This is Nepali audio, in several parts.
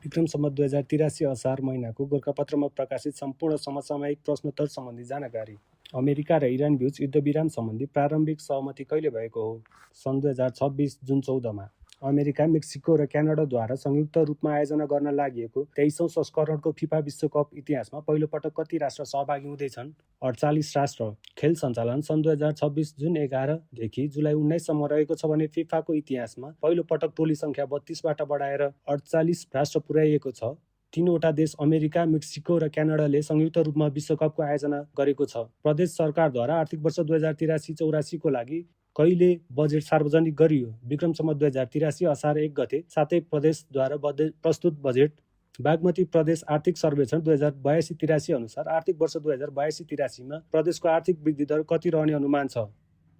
विक्रम सम्वत 2083 असार महिनाको गोरखापत्रमा प्रकाशित सम्पूर्ण समसामयिक प्रश्नोत्तर सम्बन्धी जानकारी। अमेरिका र इरान बीच युद्धविराम सम्बन्धी प्रारम्भिक सहमति कहिले भएको हो? सन् 2026 जुन 14मा। अमेरिका, मेक्सिको र क्यानाडाद्वारा संयुक्त रूपमा आयोजना गर्न लागि 23औं संस्करणको फिफा विश्वकप इतिहासमा पहिलो पटक कति राष्ट्र सहभागी हुँदैछन्? 48 राष्ट्र। खेल सञ्चालन सन् 2026 जुन 11 देखि जुलाई 19 सम्म रहेको छ भने फिफाको इतिहासमा पहिलो पटक टोली सङ्ख्या 32बाट बढाएर 48 राष्ट्र पुर्याइएको छ। तीनवटा देश अमेरिका, मेक्सिको र क्यानाडाले संयुक्त रूपमा विश्वकपको आयोजना गरेको छ। प्रदेश सरकारद्वारा आर्थिक वर्ष 2083-84 को लागि कहिले बजेट सार्वजनिक गरियो? विक्रम सम्वत 2083 असार 1 गते। 7 प्रदेशद्वारा प्रस्तुत बजेट। बागमती प्रदेश आर्थिक सर्वेक्षण 2082-83 अनुसार आर्थिक वर्ष 2082-83 मा प्रदेशको आर्थिक वृद्धि दर कति रहने अनुमान छ?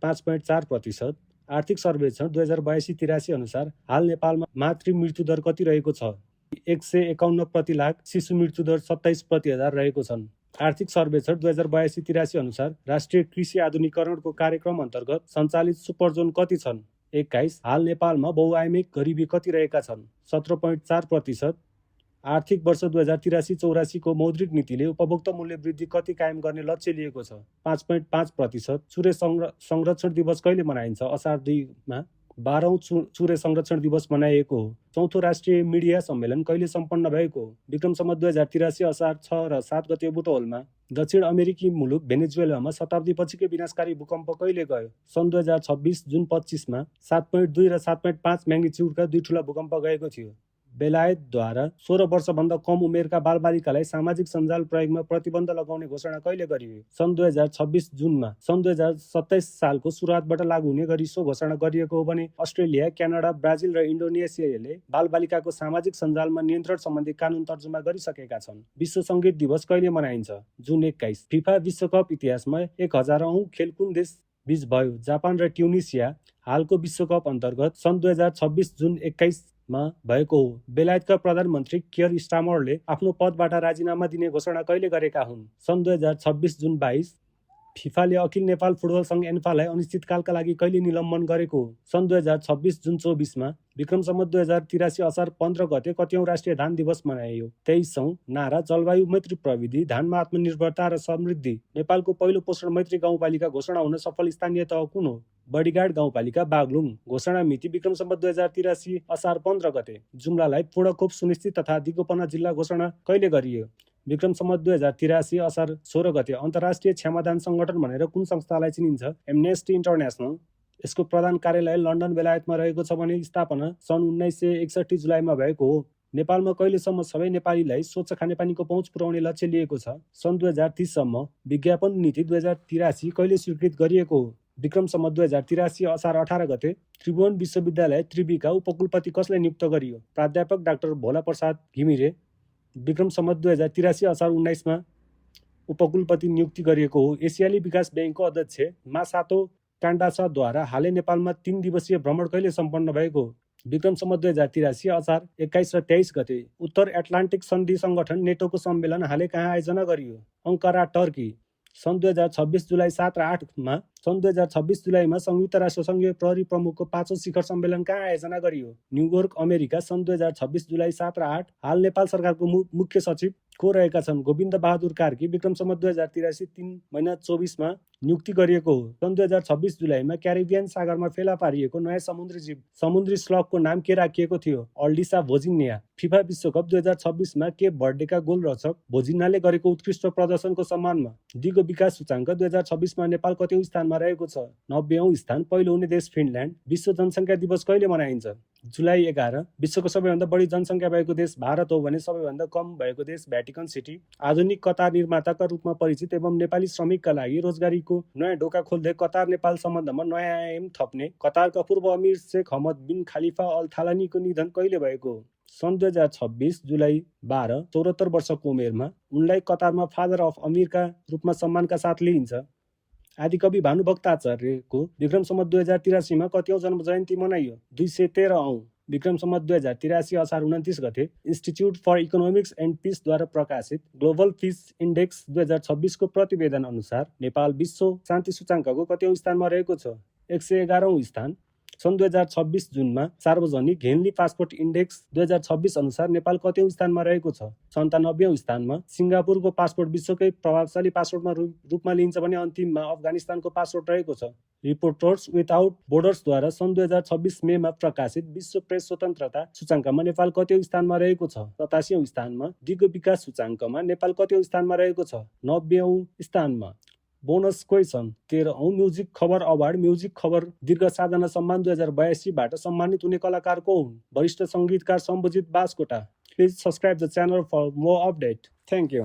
5.4%। आर्थिक सर्वेक्षण 2082-83 अनुसार हाल नेपालमा मातृ मृत्यु दर कति रहेको छ? 151 प्रति लाख। शिशु मृत्यु दर 27 प्रति हजार रहेको छन्। आर्थिक सर्वेक्षण 2082-83 अनुसार राष्ट्रिय कृषि आधुनिकीकरणको कार्यक्रम अन्तर्गत सञ्चालित सुपरजोन कति छन्? 21। हाल नेपालमा बहुआयामिक गरिबी कति रहेका छन्? 17.4%। आर्थिक वर्ष 2083-84 को मौद्रिक नीतिले उपभोक्ता मूल्य वृद्धि कति कायम गर्ने लक्ष्य लिएको छ? 5.5%। चुरे संरक्षण दिवस कहिले मनाइन्छ? असार 2 मा। 12औं चुरे संरक्षण दिवस मनाइएको हो। चौथो राष्ट्रिय मिडिया सम्मेलन कहिले सम्पन्न भएको हो? विक्रम सम्वत 2083 असार 6 र 7 गते बुटवलमा। दक्षिण अमेरिकी मुलुक भेनेजुएलामा शताब्दी पछिको विनाशकारी भूकम्प कहिले गयो? सन् 2026 जुन 25 मा। 7.2 र 7.5 म्याग्निच्युडका 2 ठूला भूकम्प गएको थियो। बेलायतद्वारा 16 वर्षभन्दा कम उमेरका बालबालिकालाई सामाजिक सञ्जाल प्रयोगमा प्रतिबन्ध लगाउने घोषणा कहिले गरियो? सन् 2026 जुनमा। सन् 2027 सालको सुरुवातबाट लागू हुने गरी सो घोषणा गरिएको हो भने अस्ट्रेलिया, क्यानाडा, ब्राजिल र इन्डोनेसियाले बालबालिकाको सामाजिक सञ्जालमा नियन्त्रण सम्बन्धी कानुन तर्जुमा गरिसकेका छन्। विश्व सङ्गीत दिवस कहिले मनाइन्छ? जुन 21। फिफा विश्वकप इतिहासमा 1000औं खेल कुन देश बीच भयो? जापान र ट्युनिसिया। हालको विश्वकप अन्तर्गत सन् 2026 जुन 21 मा भएको हो। बेलायतका प्रधानमन्त्री कियर स्टामरले आफ्नो पदबाट राजीनामा दिने घोषणा कहिले गरेका हुन्? सन् 2026 जुन 22। फिफाले अखिल नेपाल फुटबल सङ्घ एन्फालाई अनिश्चितकालका लागि कहिले निलम्बन गरेको हो? सन् 2026 जुन 24 मा। विक्रम सम्वत 2083 असार 15 गते कतिऔं राष्ट्रिय धान दिवस मनाइयो? 23औं। नारा जलवायु मैत्री प्रविधि, धानमा आत्मनिर्भरता र समृद्धि। नेपालको पहिलो पोषण मैत्री गाउँपालिका घोषणा हुन सफल स्थानीय तह कुन हो? बडीगाड गाउँपालिका, बागलुङ। घोषणा मिति विक्रम सम्वत 2083 असार 15 गते। जुम्लालाई पूर्ण खोप सुनिश्चित तथा दिगोपना जिल्ला घोषणा कहिले गरियो? विक्रम सम्वत 2083 असार 16 गते। अन्तर्राष्ट्रिय क्षमादान सङ्गठन भनेर कुन संस्थालाई चिनिन्छ? Amnesty international. यसको प्रधान कार्यालय लन्डन, बेलायतमा रहेको छ भने स्थापना सन् 1961 जुलाईमा भएको हो। नेपालमा कहिलेसम्म सबै नेपालीलाई स्वच्छ खानेपानीको पहुँच पुर्याउने लक्ष्य लिएको छ? सन् 2030 सम्म। विज्ञापन नीति 2083 कहिले स्वीकृत गरिएको हो? विक्रम सम्वत 2083 असार 18 गते। त्रिभुवन विश्वविद्यालय त्रिविका उपकुलपति कसलाई नियुक्त गरियो? प्राध्यापक डाक्टर भोला प्रसाद घिमिरे। विक्रम सम्वत 2083 असार 19 मा उपकुलपति नियुक्ति गरिएको हो। एसियाली विकास ब्याङ्कको अध्यक्ष मासातो कान्डासाद्वारा हालै नेपालमा 3 दिवसीय भ्रमण कहिले सम्पन्न भएको हो? विक्रम सम्वत 2083 असार 21 र 23 गते। उत्तर एटलान्टिक सन्धि सङ्गठन नेटोको सम्मेलन हालै कहाँ आयोजना गरियो? Ankara, Turkey. सन् 2026 जुलाई 7 र 8 मा। सन् 2026 जुलाईमा संयुक्त राष्ट्रसङ्घीय प्रहरी प्रमुखको 5औं शिखर सम्मेलन कहाँ आयोजना गरियो? New York, America. सन् 2026 जुलाई 7 र 8। हाल नेपाल सरकारको मुख्य सचिव को रहेका छन्? गोविन्द बहादुर कार्की। विक्रम सम्वत 2083 3 महिना 24 मा नियुक्ति गरिएको हो। सन् 2026 जुलाईमा क्यारिबियन सागरमा फेला पारिएको नयाँ समुद्री जीव समुद्री स्लगको नाम के राखिएको थियो? अल्डिसा भोजिनिया। फिफा विश्वकप 2026 मा केप भर्डेका गोलरक्षक भोजिन्नाले गरेको उत्कृष्ट प्रदर्शनको सम्मानमा दिगो विकास सूचाङ्क 2026 मा नेपाल कतिौं स्थानमा रहेको छ? 90औं स्थान। पहिलो हुने देश फिनल्यान्ड। विश्व जनसङ्ख्या दिवस कहिले मनाइन्छ? जुलाई 11। विश्वको सबैभन्दा बढी जनसङ्ख्या भएको देश भारत हो भने सबैभन्दा कम भएको देश भ्याटिकन सिटी। आधुनिक कतार निर्माताका रूपमा परिचित एवं नेपाली श्रमिकका लागि रोजगारीको नयाँ ढोका खोल्दै कतार नेपाल सम्बन्धमा नयाँ आयाम थप्ने कतारका पूर्व अमिर शेख हमद बिन खालिफा अल थालानीको निधन कहिले भएको हो? सन् 2026 जुलाई 12। 74 वर्षको उमेरमा। उनलाई कतारमा फादर अफ अमिरका रूपमा सम्मानका साथ लिइन्छ। आदिकवि भानुभक्त आचार्यको विक्रम सम्वत 2083 मा कतिऔं जन्म जयन्ती मनाइयो? 213औं। विक्रम सम्वत 2083 असार 29 गते। इन्स्टिच्युट फर इकोनोमिक्स एन्ड पिसद्वारा प्रकाशित ग्लोबल पिस इन्डेक्स 2026 को प्रतिवेदन अनुसार नेपाल विश्व शान्ति सूचाङ्कको कतिऔं स्थानमा रहेको छ? 111औं स्थान। सन् 2026 जुनमा सार्वजनिक हेनली पासपोर्ट इन्डेक्स 2026 अनुसार नेपाल कतौं स्थानमा रहेको छ? 97औं स्थानमा। सिङ्गापुरको पासपोर्ट विश्वकै प्रभावशाली पासपोर्टमा रूपमा लिइन्छ भने अन्तिममा अफगानिस्तानको पासपोर्ट रहेको छ। रिपोर्टर्स विदाउट बोर्डर्सद्वारा सन् 2026 मेमा प्रकाशित विश्व प्रेस स्वतन्त्रता सूचाङ्कमा नेपाल कतौं स्थानमा रहेको छ? 87औं स्थानमा। दिगो विकास सूचाङ्कमा नेपाल कतौं स्थानमा रहेको छ? 90औं स्थानमा। बोनस क्वेसन 13औं म्युजिक खबर अवार्ड म्युजिक खबर दीर्घ साधना सम्मान 2082 बाट सम्मानित हुने कलाकार को हुन्? वरिष्ठ सङ्गीतकार Sambhujit Baskota. Please subscribe the channel for more update. Thank you.